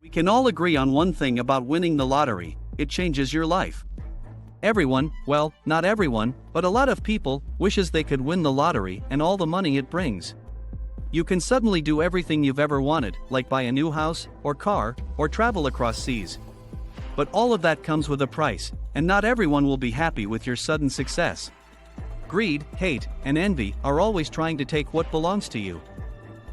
We can all agree on one thing about winning the lottery: it changes your life. Everyone, well, not everyone, but a lot of people, wishes they could win the lottery and all the money it brings. You can suddenly do everything you've ever wanted, like buy a new house, or car, or travel across seas. But all of that comes with a price, and not everyone will be happy with your sudden success. Greed, hate, and envy are always trying to take what belongs to you.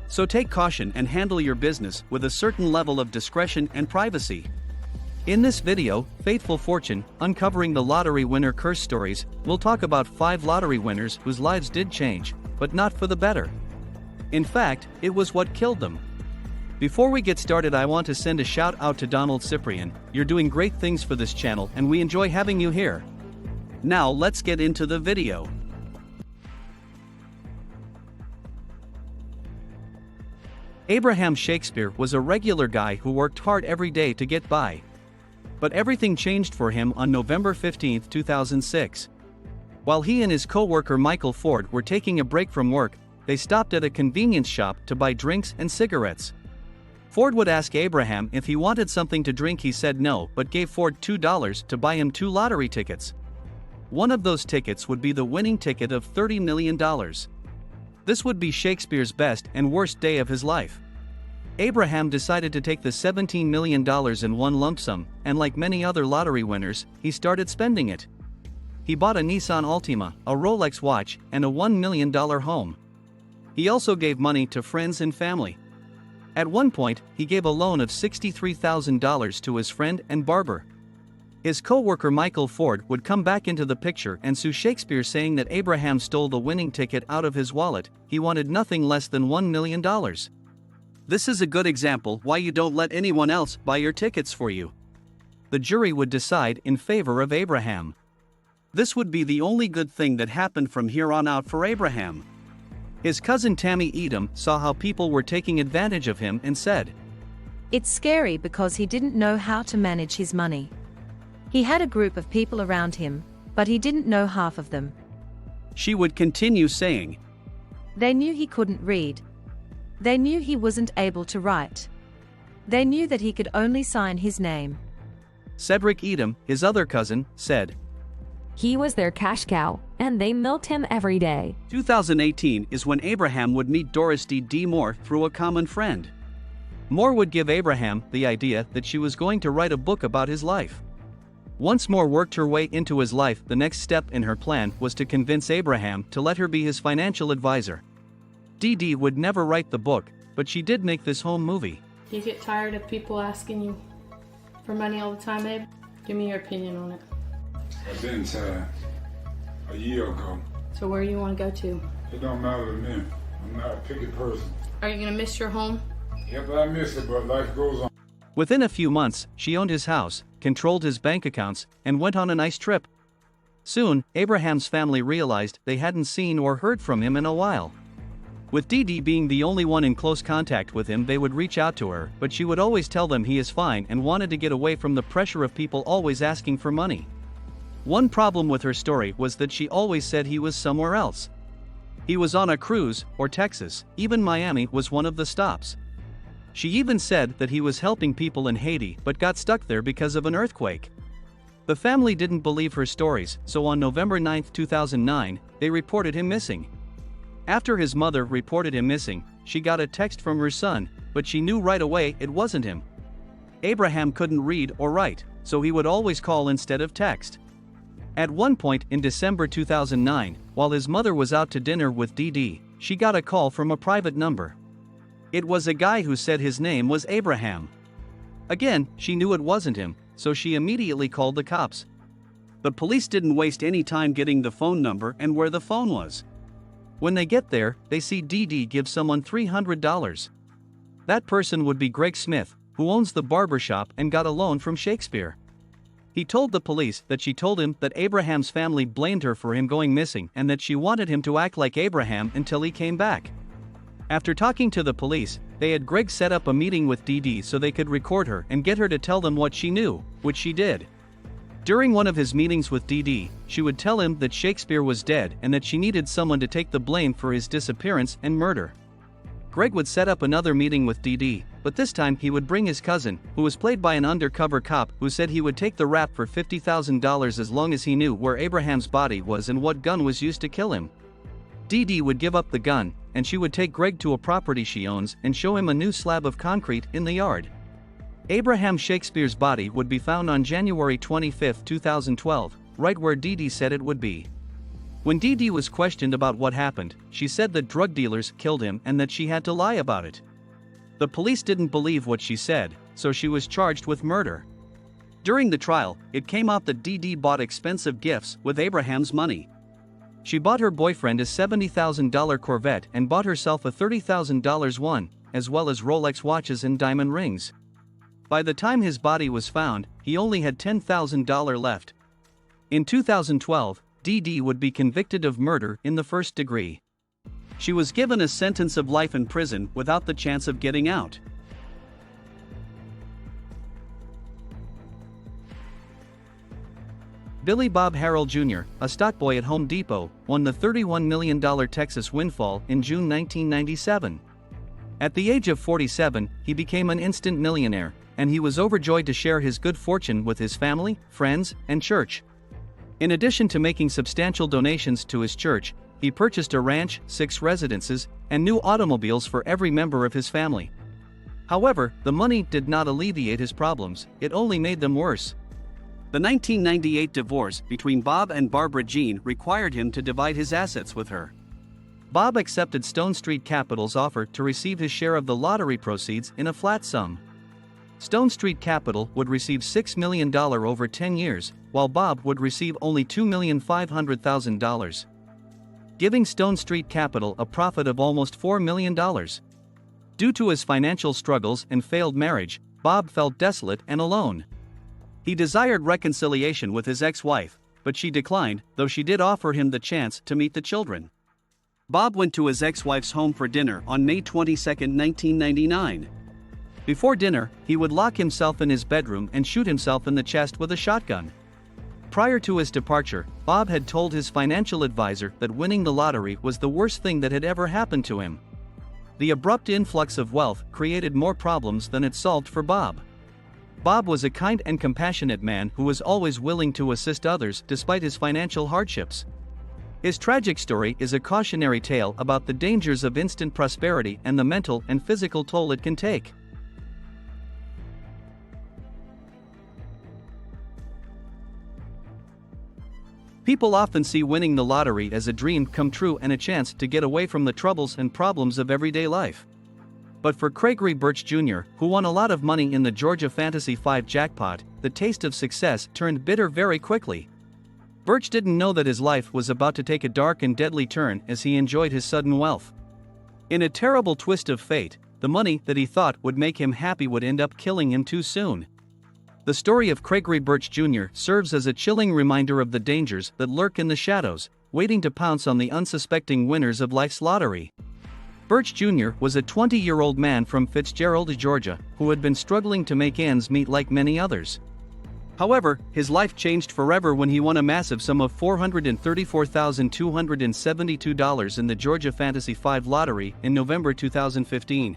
So take caution and handle your business with a certain level of discretion and privacy. In this video, Faithful Fortune, Uncovering the Lottery Winner Curse Stories, we'll talk about 5 lottery winners whose lives did change, but not for the better. In fact, it was what killed them. Before we get started, I want to send a shout out to Donald Cyprian. You're doing great things for this channel and we enjoy having you here. Now let's get into the video. Abraham Shakespeare was a regular guy who worked hard every day to get by. But everything changed for him on November 15, 2006. While he and his co-worker Michael Ford were taking a break from work, they stopped at a convenience shop to buy drinks and cigarettes. Ford would ask Abraham if he wanted something to drink. He said no, but gave Ford $2 to buy him 2 lottery tickets. One of those tickets would be the winning ticket of $30 million. This would be Shakespeare's best and worst day of his life. Abraham decided to take the $17 million in one lump sum, and like many other lottery winners, he started spending it. He bought a Nissan Altima, a Rolex watch, and a $1 million home. He also gave money to friends and family. At one point, he gave a loan of $63,000 to his friend and barber. His co-worker Michael Ford would come back into the picture and sue Shakespeare, saying that Abraham stole the winning ticket out of his wallet. He wanted nothing less than $1 million. This is a good example why you don't let anyone else buy your tickets for you. The jury would decide in favor of Abraham. This would be the only good thing that happened from here on out for Abraham. His cousin Tammy Edom saw how people were taking advantage of him and said, "It's scary because he didn't know how to manage his money. He had a group of people around him, but he didn't know half of them." She would continue saying, "They knew he couldn't read. They knew he wasn't able to write. They knew that he could only sign his name." Cedric Edom, his other cousin, said, "He was their cash cow, and they milked him every day." 2018 is when Abraham would meet Doris D. Moore through a common friend. Moore would give Abraham the idea that she was going to write a book about his life. Once Moore worked her way into his life, the next step in her plan was to convince Abraham to let her be his financial advisor. Dee would never write the book, but she did make this home movie. Do you get tired of people asking you for money all the time, Abe? Give me your opinion on it. I've been tired a year ago. So where do you want to go to? It don't matter to me. I'm not a picky person. Are you going to miss your home? Yep, I miss it, but life goes on. Within a few months, she owned his house, controlled his bank accounts, and went on a nice trip. Soon, Abraham's family realized they hadn't seen or heard from him in a while. With Dee being the only one in close contact with him, they would reach out to her, but she would always tell them he is fine and wanted to get away from the pressure of people always asking for money. One problem with her story was that she always said he was somewhere else. He was on a cruise, or Texas, even Miami was one of the stops. She even said that he was helping people in Haiti but got stuck there because of an earthquake. The family didn't believe her stories, so on November 9, 2009, they reported him missing. After his mother reported him missing, she got a text from her son, but she knew right away it wasn't him. Abraham couldn't read or write, so he would always call instead of text. At one point in December 2009, while his mother was out to dinner with Dee, she got a call from a private number. It was a guy who said his name was Abraham. Again, she knew it wasn't him, so she immediately called the cops. The police didn't waste any time getting the phone number and where the phone was. When they get there, they see Dee give someone $300. That person would be Greg Smith, who owns the barbershop and got a loan from Shakespeare. He told the police that she told him that Abraham's family blamed her for him going missing and that she wanted him to act like Abraham until he came back. After talking to the police, they had Greg set up a meeting with Dee so they could record her and get her to tell them what she knew, which she did. During one of his meetings with Dee, she would tell him that Shakespeare was dead and that she needed someone to take the blame for his disappearance and murder. Greg would set up another meeting with Dee, but this time he would bring his cousin, who was played by an undercover cop who said he would take the rap for $50,000 as long as he knew where Abraham's body was and what gun was used to kill him. Dee Dee would give up the gun, and she would take Greg to a property she owns and show him a new slab of concrete in the yard. Abraham Shakespeare's body would be found on January 25, 2012, right where Dee Dee said it would be. When Dee Dee was questioned about what happened, she said that drug dealers killed him and that she had to lie about it. The police didn't believe what she said, so she was charged with murder. During the trial, it came out that Dee Dee bought expensive gifts with Abraham's money. She bought her boyfriend a $70,000 Corvette and bought herself a $30,000 one, as well as Rolex watches and diamond rings. By the time his body was found, he only had $10,000 left. In 2012, Dee Dee would be convicted of murder in the first degree. She was given a sentence of life in prison without the chance of getting out. Billie Bob Harrell Jr., a stockboy at Home Depot, won the $31 million Texas windfall in June 1997. At the age of 47, he became an instant millionaire, and he was overjoyed to share his good fortune with his family, friends, and church. In addition to making substantial donations to his church, he purchased a ranch, 6 residences, and new automobiles for every member of his family. However, the money did not alleviate his problems, it only made them worse. The 1998 divorce between Bob and Barbara Jean required him to divide his assets with her. Bob accepted Stone Street Capital's offer to receive his share of the lottery proceeds in a flat sum. Stone Street Capital would receive $6 million over 10 years, while Bob would receive only $2,500,000, giving Stone Street Capital a profit of almost $4 million. Due to his financial struggles and failed marriage, Bob felt desolate and alone. He desired reconciliation with his ex-wife, but she declined, though she did offer him the chance to meet the children. Bob went to his ex-wife's home for dinner on May 22, 1999. Before dinner, he would lock himself in his bedroom and shoot himself in the chest with a shotgun. Prior to his departure, Bob had told his financial advisor that winning the lottery was the worst thing that had ever happened to him. The abrupt influx of wealth created more problems than it solved for Bob. Bob was a kind and compassionate man who was always willing to assist others despite his financial hardships. His tragic story is a cautionary tale about the dangers of instant prosperity and the mental and physical toll it can take. People often see winning the lottery as a dream come true and a chance to get away from the troubles and problems of everyday life. But for Craigory Burch Jr., who won a lot of money in the Georgia Fantasy 5 jackpot, the taste of success turned bitter very quickly. Burch didn't know that his life was about to take a dark and deadly turn as he enjoyed his sudden wealth. In a terrible twist of fate, the money that he thought would make him happy would end up killing him too soon. The story of Craigory Burch Jr. serves as a chilling reminder of the dangers that lurk in the shadows, waiting to pounce on the unsuspecting winners of life's lottery. Burch Jr. was a 20-year-old man from Fitzgerald, Georgia, who had been struggling to make ends meet like many others. However, his life changed forever when he won a massive sum of $434,272 in the Georgia Fantasy 5 lottery in November 2015.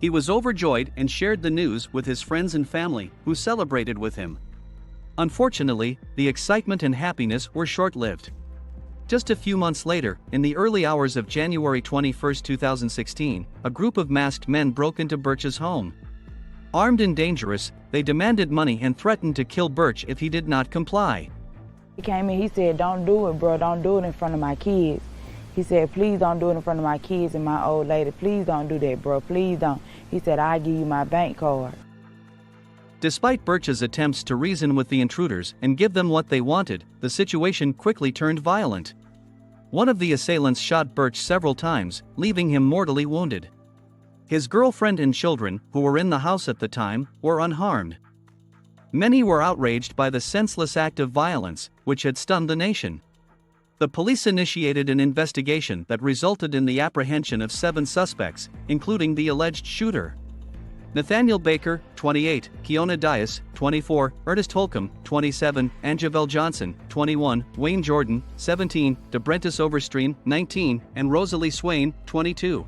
He was overjoyed and shared the news with his friends and family, who celebrated with him. Unfortunately, the excitement and happiness were short-lived. Just a few months later, in the early hours of January 21, 2016, a group of masked men broke into Burch's home. Armed and dangerous, they demanded money and threatened to kill Burch if he did not comply. He came in, he said, "Don't do it, bro, don't do it in front of my kids." He said, "Please don't do it in front of my kids and my old lady. Please don't do that, bro, please don't." He said, "I'll give you my bank card." Despite Burch's attempts to reason with the intruders and give them what they wanted, the situation quickly turned violent. One of the assailants shot Burch several times, leaving him mortally wounded. His girlfriend and children, who were in the house at the time, were unharmed. Many were outraged by the senseless act of violence, which had stunned the nation. The police initiated an investigation that resulted in the apprehension of 7 suspects, including the alleged shooter. Nathaniel Baker, 28, Keona Dias, 24, Ernest Holcomb, 27, Angevelle Johnson, 21, Wayne Jordan, 17, DeBrentis Overstream, 19, and Rosalie Swain, 22.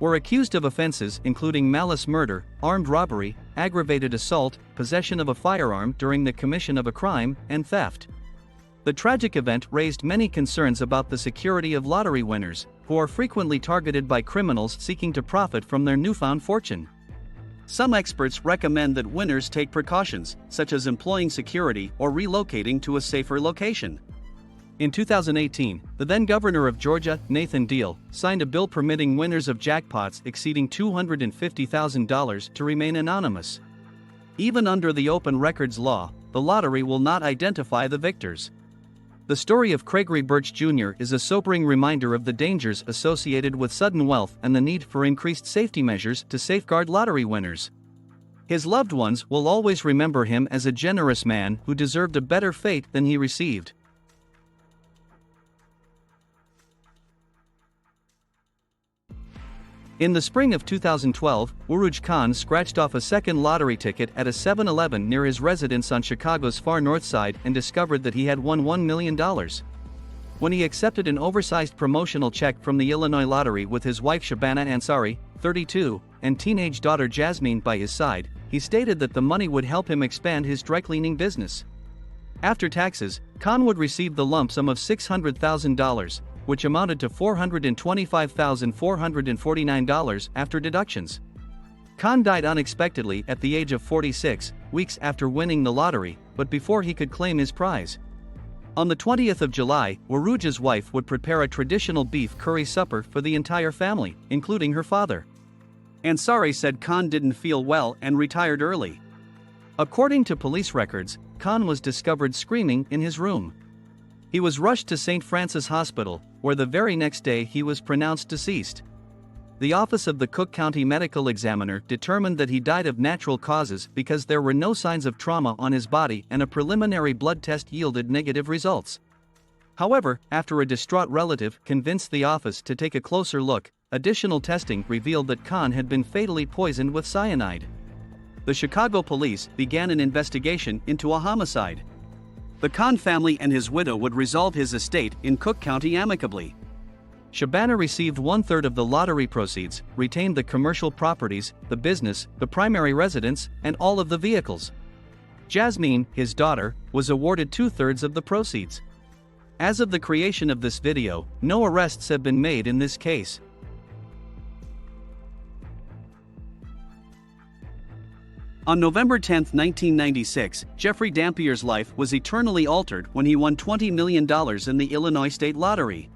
were accused of offenses including malice murder, armed robbery, aggravated assault, possession of a firearm during the commission of a crime, and theft. The tragic event raised many concerns about the security of lottery winners, who are frequently targeted by criminals seeking to profit from their newfound fortune. Some experts recommend that winners take precautions, such as employing security or relocating to a safer location. In 2018, the then governor of Georgia, Nathan Deal, signed a bill permitting winners of jackpots exceeding $250,000 to remain anonymous. Even under the open records law, the lottery will not identify the victors. The story of Craigory Burch Jr. is a sobering reminder of the dangers associated with sudden wealth and the need for increased safety measures to safeguard lottery winners. His loved ones will always remember him as a generous man who deserved a better fate than he received. In the spring of 2012, Urooj Khan scratched off a second lottery ticket at a 7-Eleven near his residence on Chicago's far north side and discovered that he had won $1 million. When he accepted an oversized promotional check from the Illinois lottery with his wife Shabana Ansari, 32, and teenage daughter Jasmine by his side, he stated that the money would help him expand his dry cleaning business. After taxes, Khan would receive the lump sum of $600,000, which amounted to $425,449 after deductions. Khan died unexpectedly at the age of 46, weeks after winning the lottery, but before he could claim his prize. On the 20th of July, Urooj's wife would prepare a traditional beef curry supper for the entire family, including her father. Ansari said Khan didn't feel well and retired early. According to police records, Khan was discovered screaming in his room. He was rushed to St. Francis Hospital, where the very next day he was pronounced deceased. The Office of the Cook County Medical Examiner determined that he died of natural causes because there were no signs of trauma on his body and a preliminary blood test yielded negative results. However, after a distraught relative convinced the office to take a closer look, additional testing revealed that Khan had been fatally poisoned with cyanide. The Chicago police began an investigation into a homicide. The Khan family and his widow would resolve his estate in Cook County amicably. Shabana received 1/3 of the lottery proceeds, retained the commercial properties, the business, the primary residence, and all of the vehicles. Jasmine, his daughter, was awarded 2/3 of the proceeds. As of the creation of this video, no arrests have been made in this case. On November 10, 1996, Jeffrey Dampier's life was eternally altered when he won $20 million in the Illinois State Lottery.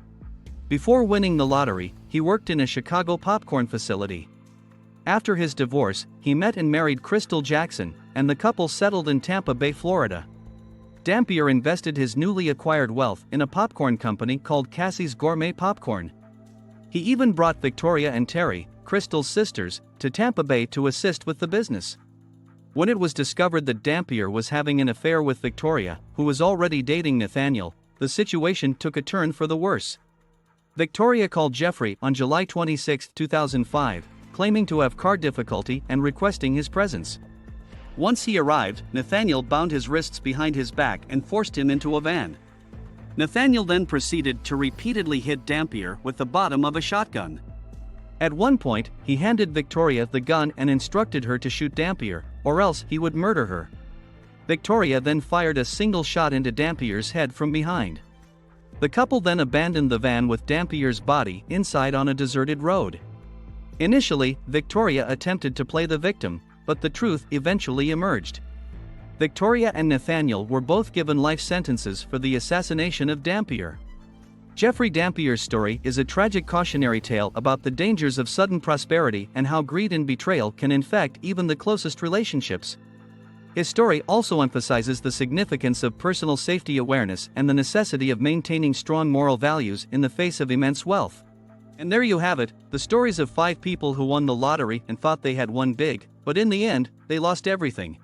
Before winning the lottery, he worked in a Chicago popcorn facility. After his divorce, he met and married Crystal Jackson, and the couple settled in Tampa Bay, Florida. Dampier invested his newly acquired wealth in a popcorn company called Cassie's Gourmet Popcorn. He even brought Victoria and Terry, Crystal's sisters, to Tampa Bay to assist with the business. When it was discovered that Dampier was having an affair with Victoria, who was already dating Nathaniel, the situation took a turn for the worse. Victoria called Jeffrey on July 26, 2005, claiming to have car difficulty and requesting his presence. Once he arrived, Nathaniel bound his wrists behind his back and forced him into a van. Nathaniel then proceeded to repeatedly hit Dampier with the bottom of a shotgun. At one point, he handed Victoria the gun and instructed her to shoot Dampier, or else he would murder her. Victoria then fired a single shot into Dampier's head from behind. The couple then abandoned the van with Dampier's body inside on a deserted road. Initially, Victoria attempted to play the victim, but the truth eventually emerged. Victoria and Nathaniel were both given life sentences for the assassination of Dampier. Jeffrey Dampier's story is a tragic cautionary tale about the dangers of sudden prosperity and how greed and betrayal can infect even the closest relationships. His story also emphasizes the significance of personal safety awareness and the necessity of maintaining strong moral values in the face of immense wealth. And there you have it, the stories of 5 people who won the lottery and thought they had won big, but in the end, they lost everything.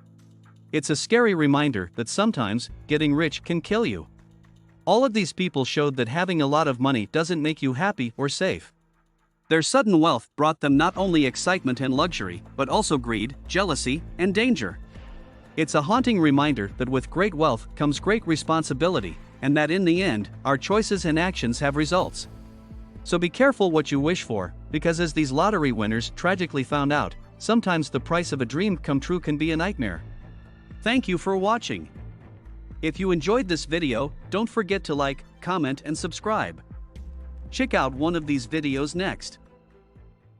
It's a scary reminder that sometimes, getting rich can kill you. All of these people showed that having a lot of money doesn't make you happy or safe. Their sudden wealth brought them not only excitement and luxury, but also greed, jealousy, and danger. It's a haunting reminder that with great wealth comes great responsibility, and that in the end, our choices and actions have results. So be careful what you wish for, because as these lottery winners tragically found out, sometimes the price of a dream come true can be a nightmare. Thank you for watching. If you enjoyed this video, don't forget to like, comment and subscribe. Check out one of these videos next.